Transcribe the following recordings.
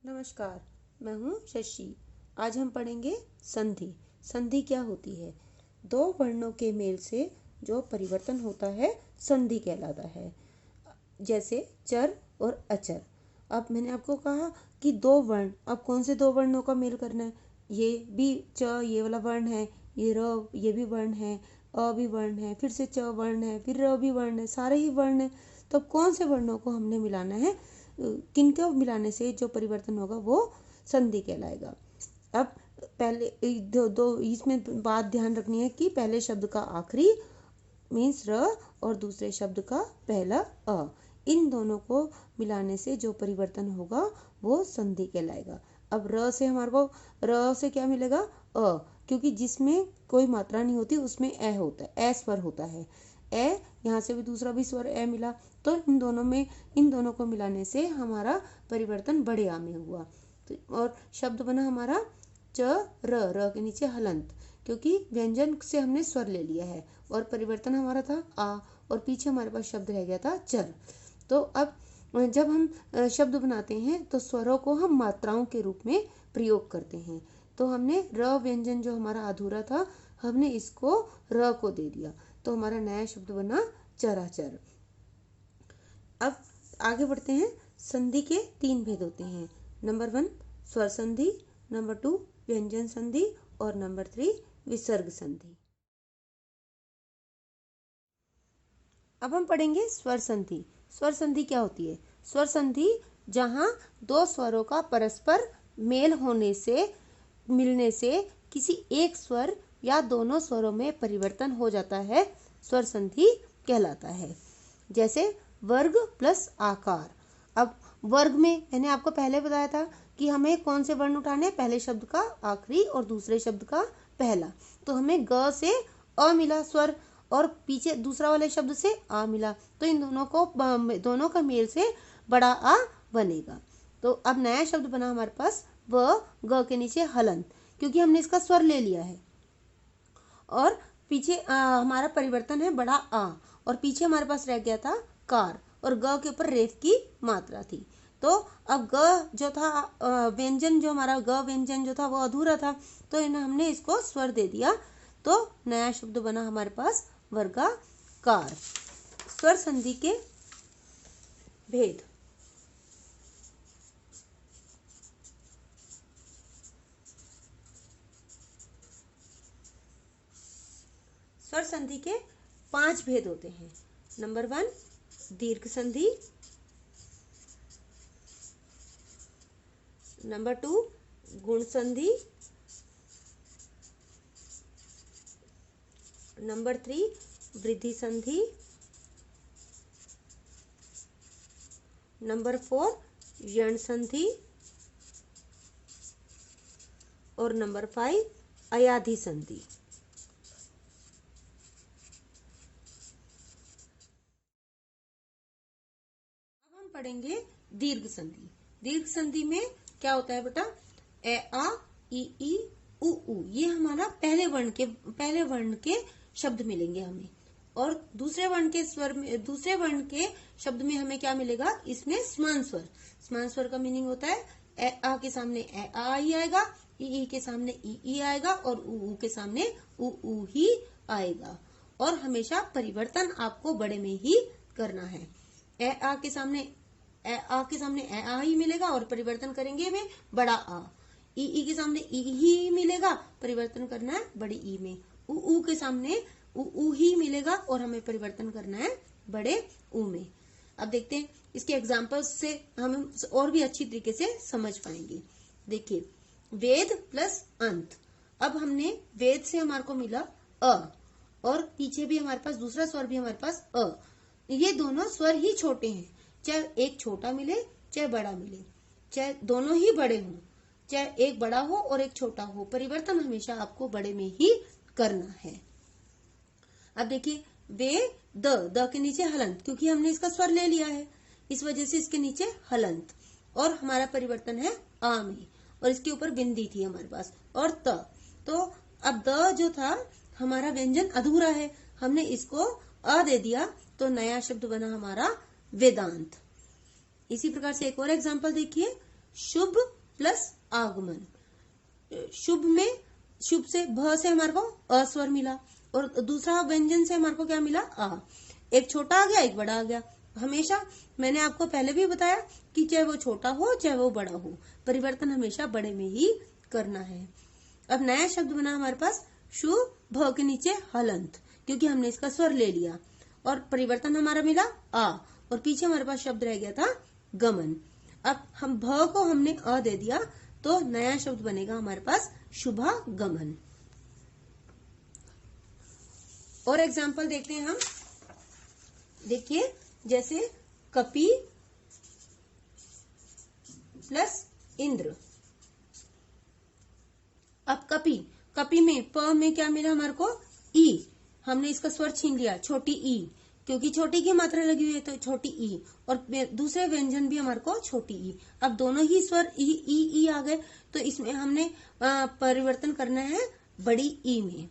नमस्कार, मैं हूँ शशि। आज हम पढ़ेंगे संधि। संधि क्या होती है? दो वर्णों के मेल से जो परिवर्तन होता है संधि कहलाता है। जैसे चर और अचर। अब मैंने आपको कहा कि दो वर्ण, अब कौन से दो वर्णों का मेल करना है? ये भी च ये वाला वर्ण है, ये र ये भी वर्ण है, अ भी वर्ण है, फिर से च वर्ण है, फिर र भी वर्ण है, सारे ही वर्ण है। तो कौन से वर्णों को हमने मिलाना है? किनको मिलाने से जो परिवर्तन होगा वो संधि कहलाएगा। अब पहले दो इसमें बात ध्यान रखनी है कि पहले शब्द का आखिरी मीन्स र और दूसरे शब्द का पहला अ, इन दोनों को मिलाने से जो परिवर्तन होगा वो संधि कहलाएगा। अब र से हमारे को र से क्या मिलेगा? अ, क्योंकि जिसमें कोई मात्रा नहीं होती उसमें ए होता है, ए स्वर होता है। ए यहाँ से भी दूसरा भी स्वर ए मिला, तो इन दोनों को मिलाने से हमारा परिवर्तन बड़े आ में हुआ। तो और शब्द बना हमारा च र के नीचे हलंत, क्योंकि व्यंजन से हमने स्वर ले लिया है और परिवर्तन हमारा था आ, और पीछे हमारे पास शब्द रह गया था चर। तो अब जब हम शब्द बनाते हैं तो स्वरों को हम मात्राओं के रूप में प्रयोग करते हैं। तो हमने र व्यंजन जो हमारा अधूरा था, हमने इसको र को दे दिया, तो हमारा नया शब्द बना चराचर। अब आगे बढ़ते हैं। संधि के 3 भेद होते हैं। नंबर 1 स्वर संधि, नंबर 2 व्यंजन संधि और नंबर 3 विसर्ग संधि। अब हम पढ़ेंगे स्वर संधि। स्वर संधि क्या होती है? स्वर संधि जहां दो स्वरों का परस्पर मेल होने से मिलने से किसी एक स्वर या दोनों स्वरों में परिवर्तन हो जाता है, स्वर संधि कहलाता है। जैसे वर्ग प्लस आकार। अब वर्ग में मैंने आपको पहले बताया था कि हमें कौन से वर्ण उठाने? पहले शब्द का आखिरी और दूसरे शब्द का पहला। तो हमें ग से अ मिला स्वर और पीछे दूसरा वाले शब्द से आ मिला, तो इन दोनों का मेल से बड़ा आ बनेगा। तो अब नया शब्द बना हमारे पास व ग के नीचे हलंत, क्योंकि हमने इसका स्वर ले लिया है और पीछे हमारा परिवर्तन है बड़ा आ, और पीछे हमारे पास रह गया था कार और ग के ऊपर रेफ की मात्रा थी। तो अब ग जो था व्यंजन, जो हमारा ग व्यंजन जो था वो अधूरा था, तो हमने इसको स्वर दे दिया, तो नया शब्द बना हमारे पास वर्गाकार। स्वर संधि के भेद। स्वर संधि के 5 भेद होते हैं। नंबर 1 दीर्घ संधि, नंबर 2 गुण संधि, नंबर 3 वृद्धि संधि, नंबर 4 यण संधि और नंबर 5 अयाधि संधि। अब हम पढ़ेंगे दीर्घ संधि। दीर्घ संधि में क्या होता है बेटा? ए आ ई उ ऊ, ये हमारा पहले वर्ण के शब्द मिलेंगे हमें, और दूसरे वर्ण के शब्द में हमें क्या मिलेगा? इसमें समान स्वर। समान स्वर का मीनिंग होता है ए आ के सामने ए आ ही आएगा, ई के सामने ई आएगा और उ के सामने उ ही आएगा, और हमेशा परिवर्तन आपको बड़े में ही करना है। ए आ के सामने ए आ ही मिलेगा और परिवर्तन करेंगे में बड़ा आ। ई के सामने ई ही मिलेगा, परिवर्तन करना है बड़ी ई में। उ के सामने उ ही मिलेगा और हमें परिवर्तन करना है बड़े उ में। अब देखते हैं इसके एग्जांपल्स से हम और भी अच्छी तरीके से समझ पाएंगे। देखिए, वेद प्लस अंत। अब हमने वेद से हमारे को मिला अ, और पीछे भी हमारे पास दूसरा स्वर भी हमारे पास अ। ये दोनों स्वर ही छोटे हैं, चाहे एक छोटा मिले चाहे बड़ा मिले, चाहे दोनों ही बड़े हों, चाहे एक बड़ा हो और एक छोटा हो, परिवर्तन हमेशा आपको बड़े में ही करना है। अब देखिए, वे द के नीचे हलंत, क्योंकि हमने इसका स्वर ले लिया है, इस वजह से इसके नीचे हलंत, और हमारा परिवर्तन है आ में, और इसके ऊपर बिंदी थी हमारे पास, और त। तो अब द जो था हमारा व्यंजन अधूरा है, हमने इसको अ दे दिया, तो नया शब्द बना हमारा वेदांत। इसी प्रकार से एक और एग्जाम्पल देखिए, शुभ प्लस आगमन। शुभ में, शुभ से भ से हमारे को अ स्वर मिला और दूसरा व्यंजन से हमारे को क्या मिला, आ। एक छोटा आ गया, एक बड़ा आ गया। हमेशा मैंने आपको पहले भी बताया कि चाहे वो छोटा हो चाहे वो बड़ा हो, परिवर्तन हमेशा बड़े में ही करना है। अब नया शब्द बना हमारे पास शु भ के नीचे हलंत, क्योंकि हमने इसका स्वर ले लिया और परिवर्तन हमारा मिला आ, और पीछे हमारे पास शब्द रह गया था गमन। अब हम भ को हमने अ दे दिया तो नया शब्द बनेगा हमारे पास शुभागमन। और एग्जाम्पल देखते हैं हम। देखिए, जैसे कपि प्लस इंद्र। अब कपि, कपि में प में क्या मिला हमारे को, ई। हमने इसका स्वर छीन लिया, छोटी ई, क्योंकि छोटी की मात्रा लगी हुई है तो छोटी ई, और दूसरे व्यंजन भी हमारे को छोटी ई। अब दोनों ही स्वर ई ई ई आ गए, तो इसमें हमने परिवर्तन करना है बड़ी ई में।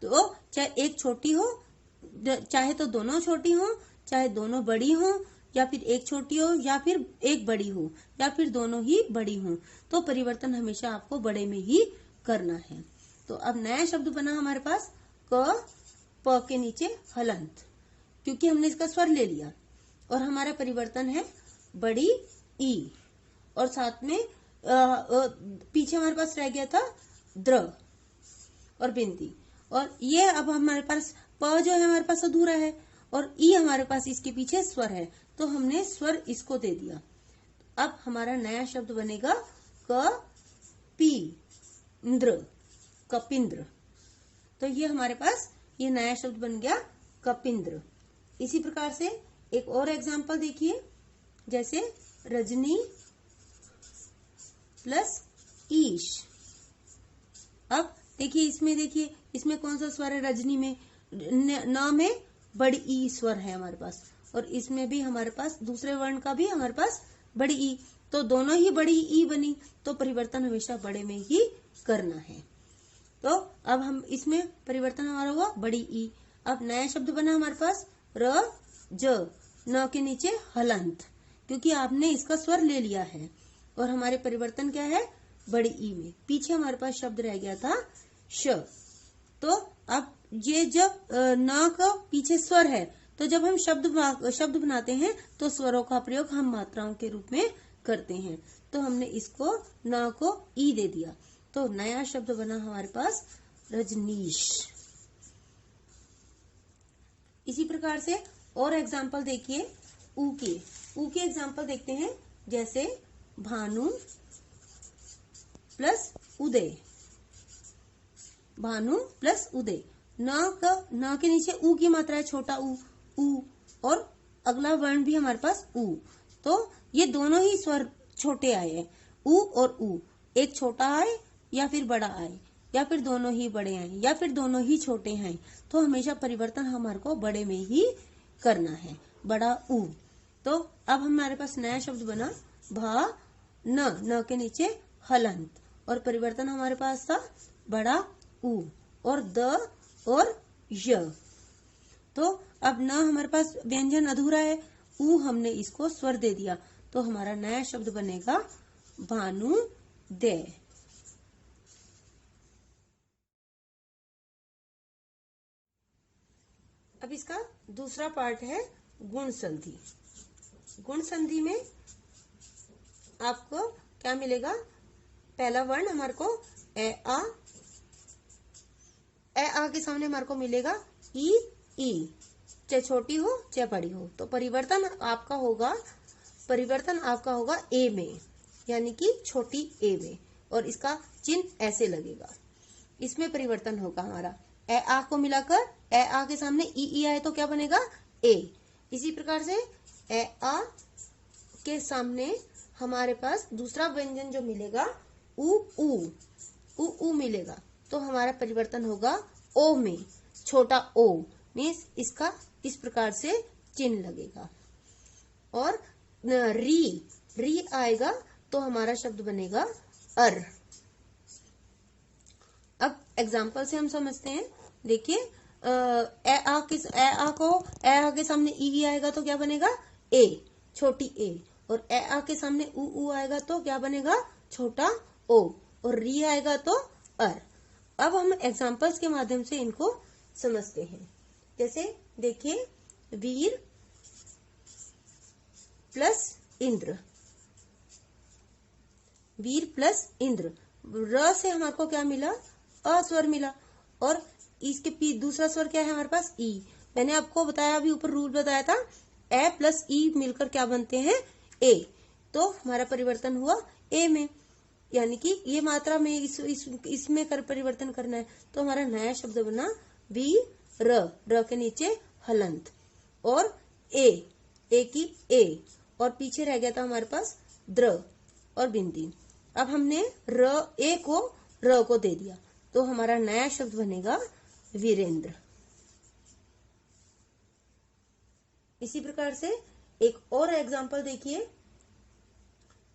तो चाहे एक छोटी हो, चाहे तो दोनों छोटी हो, चाहे दोनों बड़ी हो, या फिर एक छोटी हो या फिर एक बड़ी हो, या फिर दोनों ही बड़ी हो, तो परिवर्तन हमेशा आपको बड़े में ही करना है। तो अब नया शब्द बना हमारे पास क प के नीचे हलंत, क्योंकि हमने इसका स्वर ले लिया, और हमारा परिवर्तन है बड़ी ई, और साथ में पीछे हमारे पास रह गया था द्र और बिंदी। और ये अब हमारे पास प जो है हमारे पास अधूरा है, और ई हमारे पास इसके पीछे स्वर है, तो हमने स्वर इसको दे दिया। अब हमारा नया शब्द बनेगा क पी इंद्र, कपिंद्र। तो ये हमारे पास ये नया शब्द बन गया कपिंद्र। इसी प्रकार से एक और एग्जाम्पल देखिए, जैसे रजनी प्लस ईश। अब देखिए, देखिए इसमें कौन सा स्वर है, रजनी में न में बड़ी ई स्वर है हमारे पास, और इसमें भी हमारे पास दूसरे वर्ण का भी हमारे पास बड़ी ई, तो दोनों ही बड़ी ई बनी, तो परिवर्तन हमेशा बड़े में ही करना है। तो अब हम इसमें परिवर्तन हमारा हुआ बड़ी ई। अब नया शब्द बना हमारे पास र ज, न के नीचे हलंत, क्योंकि आपने इसका स्वर ले लिया है, और हमारे परिवर्तन क्या है बड़ी ई में। पीछे हमारे पास शब्द रह गया था श। तो अब ये जब न का पीछे स्वर है, तो जब हम शब्द बनाते हैं तो स्वरों का प्रयोग हम मात्राओं के रूप में करते हैं। तो हमने इसको न को ई दे दिया, तो नया शब्द बना हमारे पास रजनीश। इसी प्रकार से और एग्जाम्पल देखिए, ऊ के एग्जाम्पल देखते हैं। जैसे भानु प्लस उदय, भानु प्लस उदय। न के नीचे ऊ की मात्रा है छोटा ऊ, और अगला वर्ण भी हमारे पास ऊ, तो ये दोनों ही स्वर छोटे आए हैं, ऊ और ऊ। एक छोटा आए या फिर बड़ा आए, या फिर दोनों ही बड़े आए, या फिर दोनों ही छोटे हैं, तो हमेशा परिवर्तन हमारे को बड़े में ही करना है, बड़ा ऊ। तो अब हमारे पास नया शब्द बना भा न के नीचे हलंत, और परिवर्तन हमारे पास था बड़ा ऊ और द और य। तो अब न हमारे पास व्यंजन अधूरा है, ऊ हमने इसको स्वर दे दिया, तो हमारा नया शब्द बनेगा भानु दे। अब इसका दूसरा पार्ट है गुण संधि। गुण संधि में आपको क्या मिलेगा, पहला वर्ण हमारे को ए आ के सामने हमारे को मिलेगा ई, चाहे छोटी हो चाहे बड़ी हो, तो परिवर्तन आपका होगा ए में, यानी कि छोटी ए में, और इसका चिन्ह ऐसे लगेगा। इसमें परिवर्तन होगा हमारा ए आ को मिलाकर, ए आ के सामने ई आए तो क्या बनेगा ए। इसी प्रकार से ए आ के सामने हमारे पास दूसरा व्यंजन जो मिलेगा ऊ मिलेगा, तो हमारा परिवर्तन होगा ओ में, छोटा ओ, मीन्स इसका इस प्रकार से चिन्ह लगेगा। और री आएगा तो हमारा शब्द बनेगा अर। अब एग्जाम्पल से हम समझते हैं। देखिए, ए आ के सामने ई आएगा तो क्या बनेगा ए, छोटी ए, और ए आ के सामने ऊ आएगा तो क्या बनेगा छोटा ओ, और री आएगा तो अर। अब हम एग्जाम्पल्स के माध्यम से इनको समझते हैं। जैसे देखिए, वीर प्लस इंद्र, वीर प्लस इंद्र, र से हमारे को क्या मिला, अ स्वर मिला, और इसके दूसरा स्वर क्या है हमारे पास, ई। मैंने आपको बताया, अभी ऊपर रूल बताया था, ए प्लस ई मिलकर क्या बनते हैं, ए। तो हमारा परिवर्तन हुआ ए में, यानी कि ये मात्रा में इसमें कर परिवर्तन करना है। तो हमारा नया शब्द बना वी र के नीचे हलंत, और ए की ए, और पीछे रह गया था हमारे पास द्र और बिंदी। अब हमने ए को र को दे दिया, तो हमारा नया शब्द बनेगा वीरेंद्र। इसी प्रकार से एक और एग्जांपल देखिए,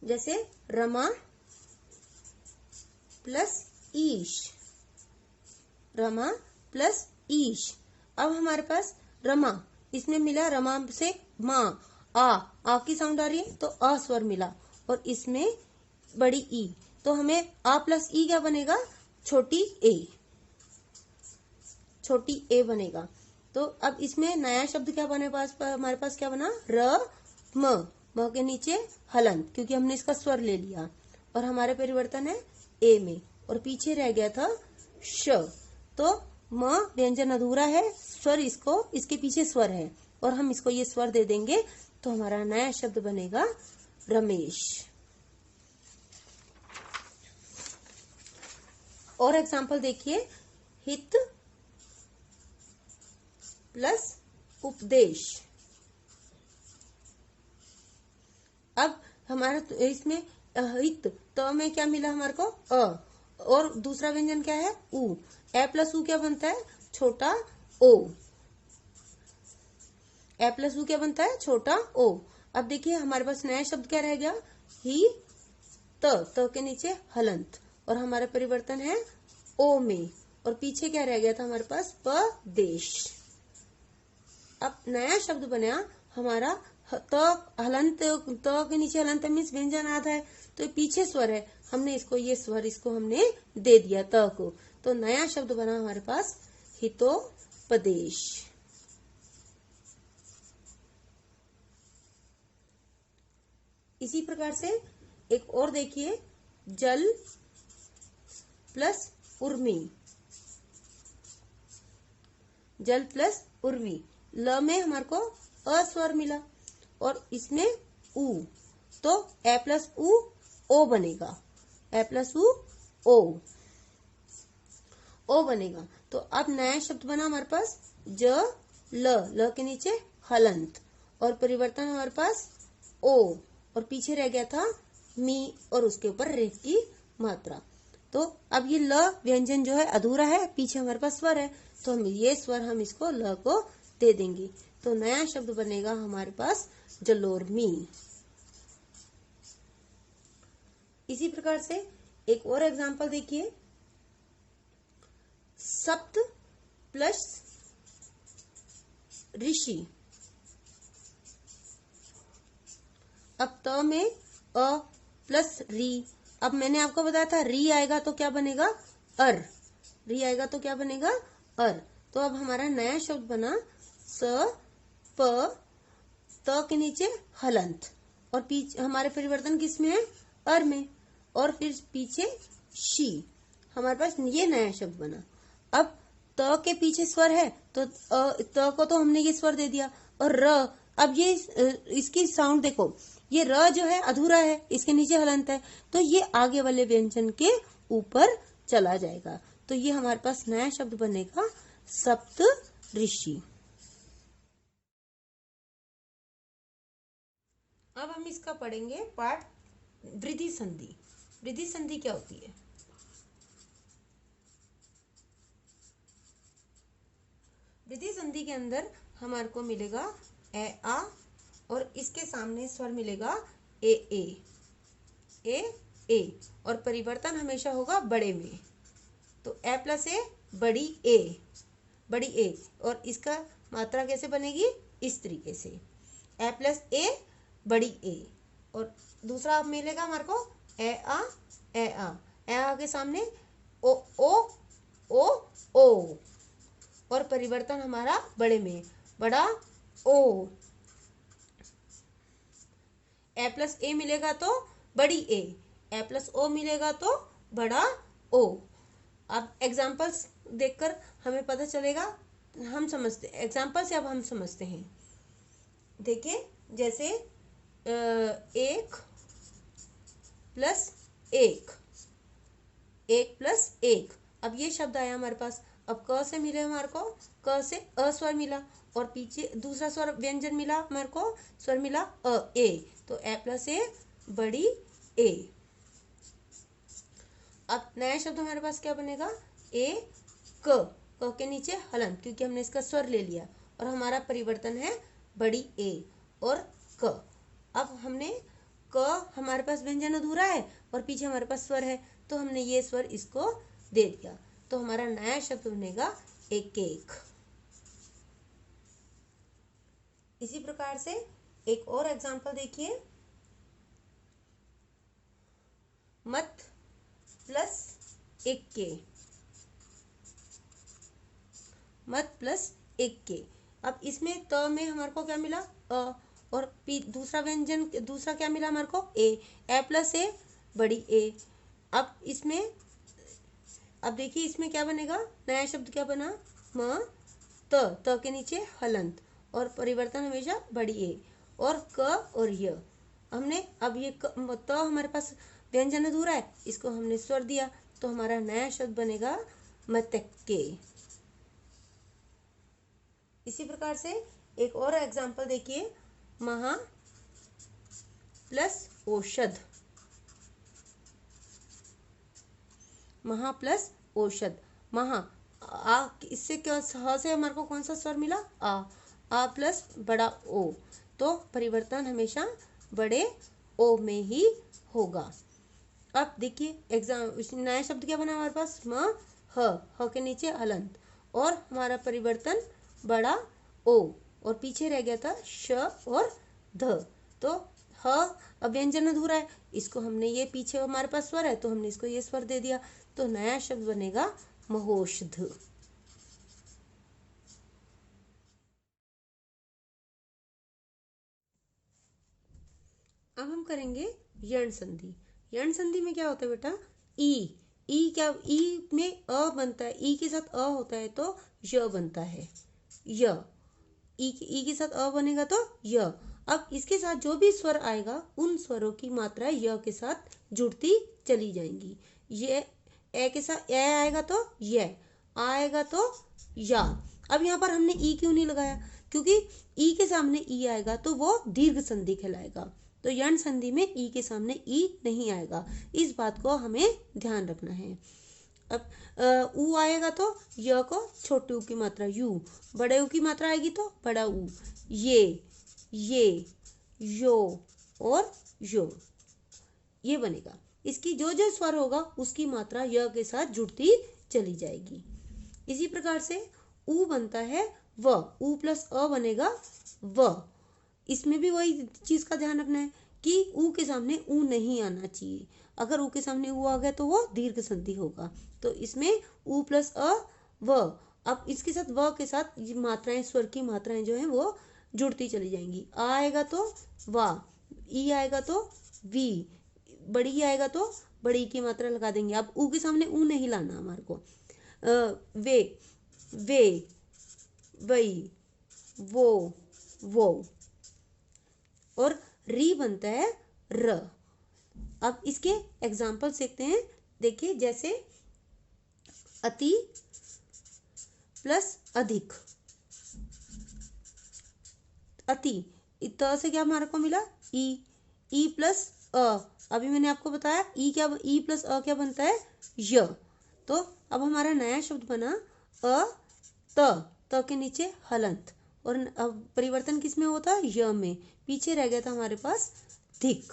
जैसे रमा प्लस ईश, रमा प्लस ईश। अब हमारे पास रमा, इसमें मिला रमा से माँ, आ की साउंड आ रही है तो अ स्वर मिला, और इसमें बड़ी ई, तो हमें आ प्लस ई क्या बनेगा, छोटी ए, छोटी ए बनेगा। तो अब इसमें नया शब्द क्या बने, हमारे पास क्या बना, र म के नीचे हलंत, क्योंकि हमने इसका स्वर ले लिया, और हमारे परिवर्तन है ए में, और पीछे रह गया था श। तो म व्यंजन अधूरा है, स्वर इसके पीछे स्वर है, और हम इसको ये स्वर दे देंगे, तो हमारा नया शब्द बनेगा रमेश। और एग्जाम्पल देखिए, हित प्लस उपदेश। अब हमारा इसमें हित, तो में क्या मिला हमारे को, अ, और दूसरा व्यंजन क्या है, उ। ए प्लस उ क्या बनता है, छोटा ओ। ए प्लस उ क्या बनता है, छोटा ओ। अब देखिए हमारे पास नया शब्द क्या रह गया, ही त के नीचे हलंत, और हमारा परिवर्तन है ओ में, और पीछे क्या रह गया था हमारे पास, पदेश। अब नया शब्द बना हमारा हलंत, त के नीचे हलंत मीन्स व्यंजन आधा है, तो पीछे स्वर है, हमने ये स्वर हमने दे दिया त को, तो नया शब्द बना हमारे पास हितोपदेश। इसी प्रकार से एक और देखिए, जल प्लस उर्मी, जल प्लस उर्मी, ल में हमारे को अ स्वर मिला, और इसमें उ, तो ए प्लस उ ओ बनेगा, ए प्लस उ ओ बनेगा। तो अब नया शब्द बना हमारे पास ल के नीचे हलंत, और परिवर्तन हमारे पास ओ, और पीछे रह गया था मी, और उसके ऊपर रेख की मात्रा। तो अब ये ल व्यंजन जो है अधूरा है, पीछे हमारे पास स्वर है, तो हम ये स्वर हम इसको ल को दे देंगे, तो नया शब्द बनेगा हमारे पास जलोर्मी। इसी प्रकार से एक और एग्जांपल देखिए, सप्त प्लस ऋषि। अब त में अ प्लस री, अब मैंने आपको बताया था री आएगा तो क्या बनेगा, अर, री आएगा तो क्या बनेगा, अर। तो अब हमारा नया शब्द बना स प त के नीचे हलंत, और पीछे हमारे परिवर्तन किस में है, अर में, और फिर पीछे शी, हमारे पास ये नया शब्द बना। अब त के पीछे स्वर है, तो त को तो हमने ये स्वर दे दिया, और र, अब ये इसकी साउंड देखो, ये र जो है अधूरा है, इसके नीचे हलंत है, तो ये आगे वाले व्यंजन के ऊपर चला जाएगा, तो ये हमारे पास नया शब्द बनेगा सप्त ऋषि। अब हम इसका पढ़ेंगे पाठ वृद्धि संधि। वृद्धि संधि क्या होती है, वृद्धि संधि के अंदर हमारे को मिलेगा ए आ, और इसके सामने स्वर मिलेगा ए ए, और परिवर्तन हमेशा होगा बड़े में, तो ए प्लस ए बड़ी ए, और इसका मात्रा कैसे बनेगी, इस तरीके से ए प्लस ए बड़ी ए, और दूसरा मिलेगा हमारे को ए आ के सामने ओ ओ ओ ओ, और परिवर्तन हमारा बड़े में, बड़ा ओ। ए प्लस ए मिलेगा तो बड़ी ए प्लस ओ मिलेगा तो बड़ा ओ। अब एग्जाम्पल्स देखकर हमें पता चलेगा, हम समझते एग्जाम्पल से अब हम समझते हैं। देखिए जैसे एक प्लस एक, एक प्लस एक, अब ये शब्द आया हमारे पास। अब क से मिले हमारे को, क से अ स्वर मिला, और पीछे दूसरा स्वर व्यंजन मिला हमारे को, स्वर मिला अ ए, तो ए प्लस ए बड़ी ए। अब नया शब्द हमारे पास क्या बनेगा, ए क के नीचे हलन, क्योंकि हमने इसका स्वर ले लिया, और हमारा परिवर्तन है बड़ी ए और क। अब हमने क, हमारे पास व्यंजन अधूरा है और पीछे हमारे पास स्वर है, तो हमने ये स्वर इसको दे दिया, तो हमारा नया शब्द बनेगा एक एक। इसी प्रकार से एक और एग्जांपल देखिए, मत प्लस एक के, मत प्लस एक के। अब इसमें त में हमारे को क्या मिला, अ, और दूसरा व्यंजन दूसरा क्या मिला हमारे को, ए प्लस ए बड़ी ए। अब इसमें, अब देखिए इसमें क्या बनेगा, नया शब्द क्या बना, म त के नीचे हलंत, और परिवर्तन हमेशा बड़ी ए, और क और य। हमने अब ये त हमारे पास व्यंजन अधूरा है, इसको हमने स्वर दिया, तो हमारा नया शब्द बनेगा मतक्के। इसी प्रकार से एक और एग्जांपल देखिए, महा प्लस औषध, महा प्लस औषध, महा आ, इससे क्या, ह से हमारे को कौन सा स्वर मिला, आ प्लस बड़ा ओ, तो परिवर्तन हमेशा बड़े ओ में ही होगा। अब देखिए एग्जाम नया शब्द क्या बना हमारे पास, म ह के नीचे हलंत, और हमारा परिवर्तन बड़ा ओ, और पीछे रह गया था श और ध, तो ह अब व्यंजन अधूरा है, इसको हमने, ये पीछे हमारे पास स्वर है तो हमने इसको ये स्वर दे दिया, तो नया शब्द बनेगा महोषध। अब हम करेंगे यण संधि। यण संधि में क्या होता है बेटा, ई क्या, ई में अ बनता है, ई के साथ अ होता है तो य बनता है, य, ई के साथ अ बनेगा तो य। अब इसके साथ जो भी स्वर आएगा उन स्वरों की मात्रा य के साथ जुड़ती चली जाएंगी। ये ए के साथ ए आएगा तो य, आएगा तो या। अब यहाँ पर हमने ई क्यों नहीं लगाया, क्योंकि ई के सामने ई आएगा तो वो दीर्घ संधि कहलाएगा, तो यण संधि में ई के सामने ई नहीं आएगा, इस बात को हमें ध्यान रखना है। अब ऊ आएगा तो य को छोटे ऊ की मात्रा यू, बड़े ऊ की मात्रा आएगी तो बड़ा ऊ, ये यो और यो, ये बनेगा। इसकी जो जो स्वर होगा उसकी मात्रा य के साथ जुड़ती चली जाएगी। इसी प्रकार से ऊ बनता है व, ऊ प्लस अ बनेगा व। इसमें भी वही चीज का ध्यान रखना है कि ऊ के सामने ऊ नहीं आना चाहिए, अगर ऊ के सामने ऊ आ गया तो वो दीर्घ संधि होगा, तो इसमें ऊ प्लस अ व। अब इसके साथ व के साथ मात्राएं, स्वर की मात्राएं जो है वो जुड़ती चली जाएंगी। आ आएगा तो वा, ई आएगा तो वी, बड़ी आएगा तो बड़ी की मात्रा लगा देंगे। अब ऊ के सामने ऊ नहीं लाना हमारे को। वे वही, वो, और री बनता है र। अब इसके एग्जाम्पल्स देखते हैं। देखिए जैसे अति प्लस अधिक, अति, त से क्या हमारे को मिला, ई प्लस अ, अभी मैंने आपको बताया ई क्या, ई प्लस अ क्या बनता है, य। तो अब हमारा नया शब्द बना अ त के नीचे हलंत, और अब परिवर्तन किस में होता है, य में, पीछे रह गया था हमारे पास धिक,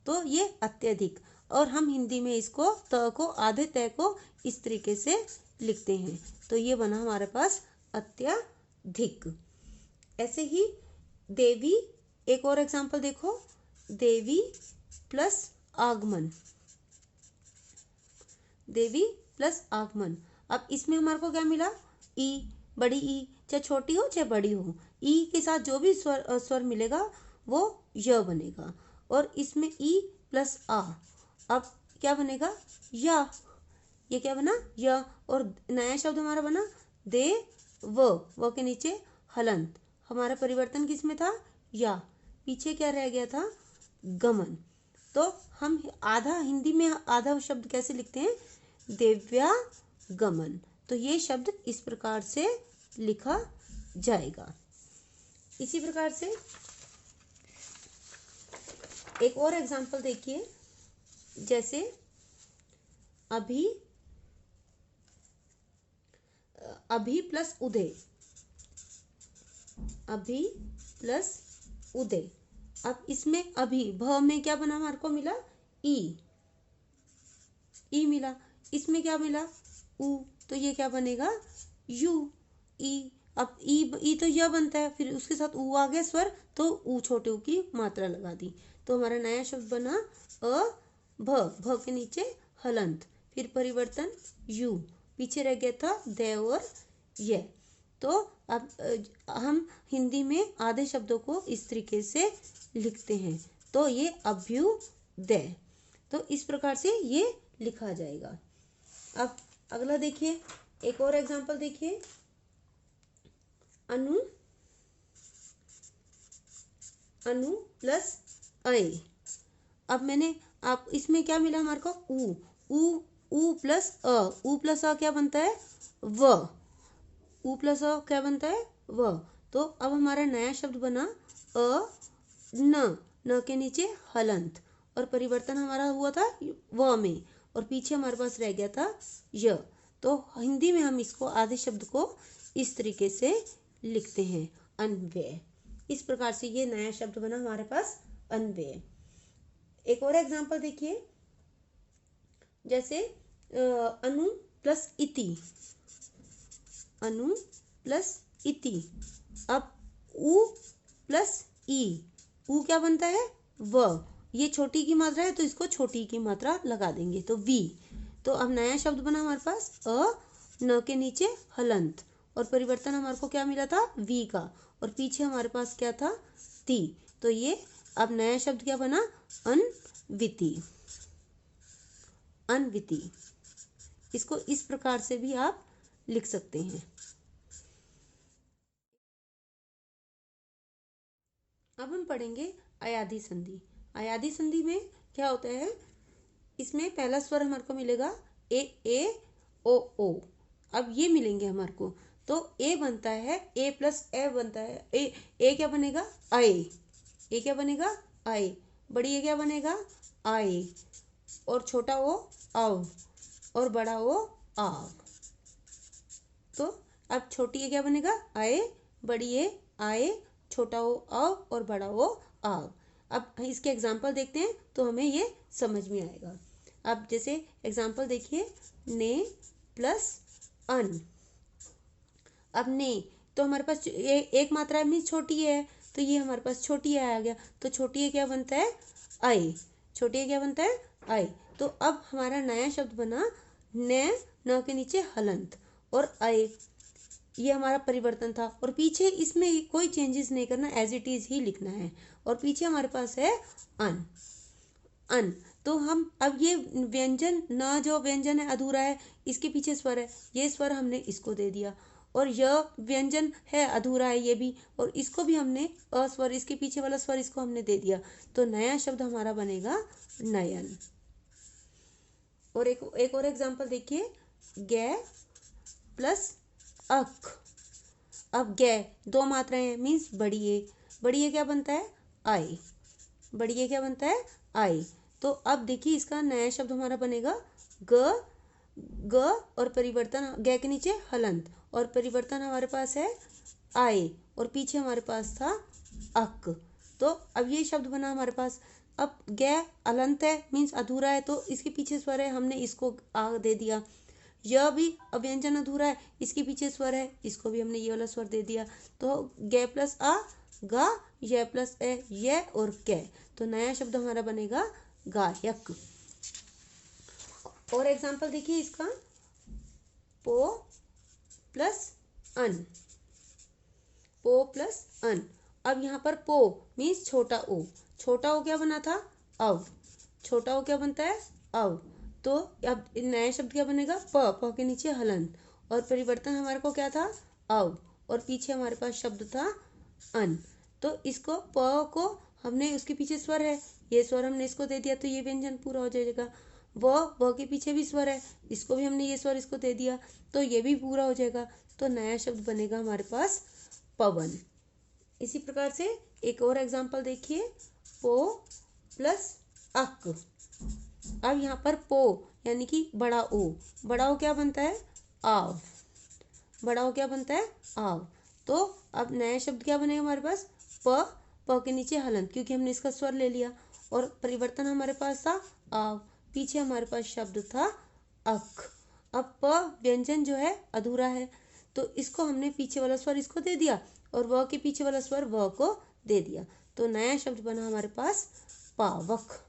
तो ये अत्यधिक। और हम हिंदी में इसको त को, आधे तय को इस तरीके से लिखते हैं, तो ये बना हमारे पास अत्यधिक। ऐसे ही देवी, एक और एग्जांपल देखो, देवी प्लस आगमन, देवी प्लस आगमन। अब इसमें हमारे को क्या मिला, ई, बड़ी ई, चाहे छोटी हो चाहे बड़ी हो, ई के साथ जो भी स्वर मिलेगा वो य बनेगा। और इसमें ई प्लस आ, अब क्या बनेगा, या। ये क्या बना, य। और नया शब्द हमारा बना दे व के नीचे हलंत। हमारा परिवर्तन किस में था, या। पीछे क्या रह गया था, गमन। तो हम आधा, हिंदी में आधा शब्द कैसे लिखते हैं, दिव्यागमन। तो ये शब्द इस प्रकार से लिखा जाएगा। इसी प्रकार से एक और एग्जाम्पल देखिए, जैसे अभी, अभी प्लस उदय, अभी प्लस उदय। अब इसमें अभी, भ में क्या बना, हमारे को मिला ई, ई मिला। इसमें क्या मिला, उ, तो ये क्या बनेगा, यू, ई। अब ई तो यह बनता है, फिर उसके साथ उ आ गया स्वर, तो उ छोटे उ की मात्रा लगा दी, तो हमारा नया शब्द बना भ के नीचे हलंत, फिर परिवर्तन यू, पीछे रह गया था दे और ये। तो अब हम हिंदी में आधे शब्दों को इस तरीके से लिखते हैं, तो ये अभ्युदय। तो इस प्रकार से ये लिखा जाएगा। अब अगला देखिए, एक और एग्जांपल देखिए, अनु, अनु प्लस अय। अब मैंने आप इसमें क्या मिला हमारे को, उ प्लस अ, उ प्लस अ क्या बनता है, व, उ प्लस अ क्या बनता है, व। तो अब हमारा नया शब्द बना न के नीचे हलंत, और परिवर्तन हमारा हुआ था व में, और पीछे हमारे पास रह गया था य। तो हिंदी में हम इसको आधे शब्द को इस तरीके से लिखते हैं, अन्वय। इस प्रकार से ये नया शब्द बना हमारे पास, अन्वय। एक और एग्जांपल देखिए, जैसे अनु प्लस इति, अनु प्लस इति। अब उ प्लस ई, उ क्या बनता है, व। ये छोटी की मात्रा है तो इसको छोटी की मात्रा लगा देंगे, तो वी। तो अब नया शब्द बना हमारे पास न के नीचे हलंत, और परिवर्तन हमारे को क्या मिला था, वी का, और पीछे हमारे पास क्या था, ती। तो ये अब नया शब्द क्या बना, अन्विति, अन्विति। इसको इस प्रकार से भी आप लिख सकते हैं। अब हम पढ़ेंगे अयादी संधि। अयादी संधि में क्या होता है, इसमें पहला स्वर हमारे को मिलेगा ए ओ। अब ये मिलेंगे हमारे को, तो ए बनता है, ए प्लस ए बनता है, ए क्या बनेगा, आए। ए क्या बनेगा, आए। बड़ी ए क्या बनेगा, आए। और छोटा ओ आओ, और बड़ा ओ आओ। तो अब छोटी ए क्या बनेगा, आए, बड़ी ए आए, छोटा ओ आओ, और बड़ा ओ आओ। अब इसके एग्जाम्पल देखते हैं तो हमें ये समझ में आएगा। अब जैसे एग्जाम्पल देखिए, ने प्लस अन। अब ने तो हमारे पास एक मात्रा में छोटी है, तो ये हमारे पास छोटी है आ गया, तो छोटी है क्या बनता है, आए। छोटी है क्या बनता है, आए। तो अब हमारा नया शब्द बना न के नीचे हलंत और आए। ये हमारा परिवर्तन था, और पीछे इसमें कोई चेंजेस नहीं करना, एज इट इज ही लिखना है। और पीछे हमारे पास है अन, अन। तो हम अब ये व्यंजन, न जो व्यंजन है अधूरा है, इसके पीछे स्वर है, ये स्वर हमने इसको दे दिया। और यह व्यंजन है अधूरा है ये भी, और इसको भी हमने अस्वर, इसके पीछे वाला स्वर इसको हमने दे दिया। तो नया शब्द हमारा बनेगा नयन। और एक और एग्जांपल देखिए, गे प्लस अक। अब गे दो मात्राएं हैं, मीन्स बड़ी ए। बड़ी ए क्या बनता है, आई। बड़ी ए क्या बनता है, आई। तो अब देखिए इसका नया शब्द हमारा बनेगा ग, और परिवर्तन गे के नीचे हलंत, और परिवर्तन हमारे पास है आए, और पीछे हमारे पास था अक। तो अब ये शब्द बना हमारे पास। अब गे अलंत है, मीन्स अधूरा है, तो इसके पीछे स्वर है, हमने इसको आ दे दिया। यह भी अव्यंजन अधूरा है, इसके पीछे स्वर है, इसको भी हमने ये वाला स्वर दे दिया। तो गे प्लस आ गा, ये प्लस ए ये, और कै। तो नया शब्द हमारा बनेगा गायक। और एग्जाम्पल देखिए इसका, पो प्लस अन, पो प्लस अन। अब यहाँ पर पो मीन्स छोटा ओ, छोटा ओ क्या बना था, अव, छोटा ओ क्या बनता है, अव। तो अब नया शब्द क्या बनेगा, प के नीचे हलंत, और परिवर्तन हमारे को क्या था, अव, और पीछे हमारे पास शब्द था अन। तो इसको प को हमने, उसके पीछे स्वर है, ये स्वर हमने इसको दे दिया तो ये व्यंजन पूरा हो जाएगा। व के पीछे भी स्वर है, इसको भी हमने ये स्वर इसको दे दिया तो ये भी पूरा हो जाएगा। तो नया शब्द बनेगा हमारे पास पवन। इसी प्रकार से एक और एग्जाम्पल देखिए, पो प्लस अक। अब यहाँ पर पो यानी कि बड़ा ओ, बड़ा ओ क्या बनता है, आव, बड़ा ओ क्या बनता है, आव। तो अब नया शब्द क्या बनेगा हमारे पास, प के नीचे हलंत, क्योंकि हमने इसका स्वर ले लिया, और परिवर्तन हमारे पास था आव, पीछे हमारे पास शब्द था अक। अब प व्यंजन जो है अधूरा है, तो इसको हमने पीछे वाला स्वर इसको दे दिया और व के पीछे वाला स्वर व को दे दिया, तो नया शब्द बना हमारे पास पावक।